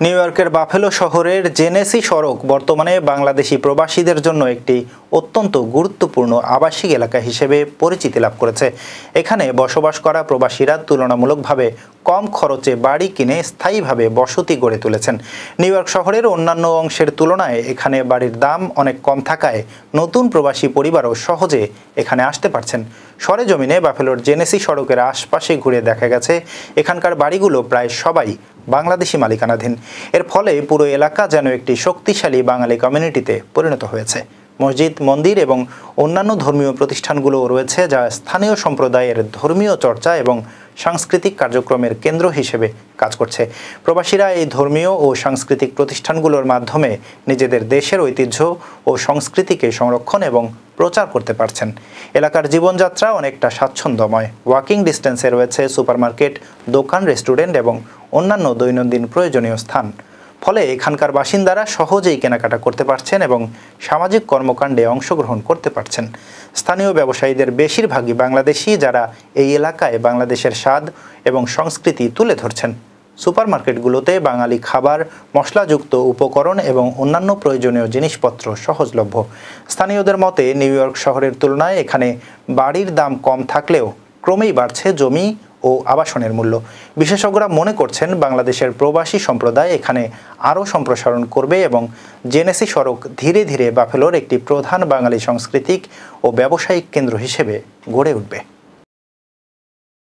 New ইয়র্কের buffalo শহরের জেনেসি সড়ক বর্তমানে বাংলাদেশি প্রবাসীদের জন্য একটি অত্যন্ত গুরুত্বপূর্ণ আবাসিক এলাকা হিসেবে পরিচিতি লাভ করেছে। এখানে বসবাস করা প্রবাসীরা তুলনামূলকভাবে কম খরচে বাড়ি কিনে স্থায়ীভাবে বসতি গড়ে তুলেছেন। নিউ ইয়র্ক শহরের অন্যান্য অংশের তুলনায় এখানে বাড়ির দাম অনেক কম থাকায় নতুন প্রবাসী পরিবারও সহজে এখানে আসতে পারছেন। সরেজমিনে বাফেলোর জেনেসি সড়কের আশপাশে ঘুরে দেখা গেছে এখানকার বাড়িগুলো প্রায় সবাই বাংলাদেশি মালিকানাধীন। এর ফলে পুরো এলাকা যেন একটি শক্তিশালী বাঙালি কমিউনিটিতে পরিণত হয়েছে। মসজিদ, মন্দির এবং অন্যান্য ধর্মীয় প্রতিষ্ঠানগুলোও রয়েছে, যা স্থানীয় সম্প্রদায়ের ধর্মীয় চর্চা এবং সাংস্কৃতিক কার্যক্রমের কেন্দ্র হিসেবে কাজ করছে। প্রবাসীরা এই ধর্মীয় ও সাংস্কৃতিক প্রতিষ্ঠানগুলোর মাধ্যমে নিজেদের দেশের ঐতিহ্য ও সংস্কৃতিকে সংরক্ষণ এবং প্রচার করতে পারছেন। এলাকার জীবনযাত্রা অনেকটা স্বাচ্ছন্দ্যময়। ওয়াকিং ডিস্টেন্সে রয়েছে সুপারমার্কেট, দোকান, রেস্টুরেন্ট এবং অন্যান্য দৈনন্দিন প্রয়োজনীয় স্থান। ফলে এখানকার বাসিন্দারা সহজেই কেনাকাটা করতে পারছেন এবং সামাজিক কর্মকাণ্ডে অংশগ্রহণ করতে পারছেন। স্থানীয় ব্যবসায়ীদের বেশিরভাগই বাংলাদেশি, যারা এই এলাকায় বাংলাদেশের স্বাদ এবং সংস্কৃতি তুলে ধরছেন। সুপারমার্কেটগুলোতে বাঙালি খাবার, মশলাযুক্ত উপকরণ এবং অন্যান্য প্রয়োজনীয় জিনিসপত্র সহজলভ্য। স্থানীয়দের মতে নিউ ইয়র্ক শহরের তুলনায় এখানে বাড়ির দাম কম থাকলেও ক্রমেই বাড়ছে জমি ও আবাসনের মূল্য। বিশেষজ্ঞরা মনে করছেন বাংলাদেশের প্রবাসী সম্প্রদায় এখানে আরও সম্প্রসারণ করবে এবং জেনেসি সড়ক ধীরে ধীরে বাফেলোর একটি প্রধান বাঙালি সাংস্কৃতিক ও ব্যবসায়িক কেন্দ্র হিসেবে গড়ে উঠবে।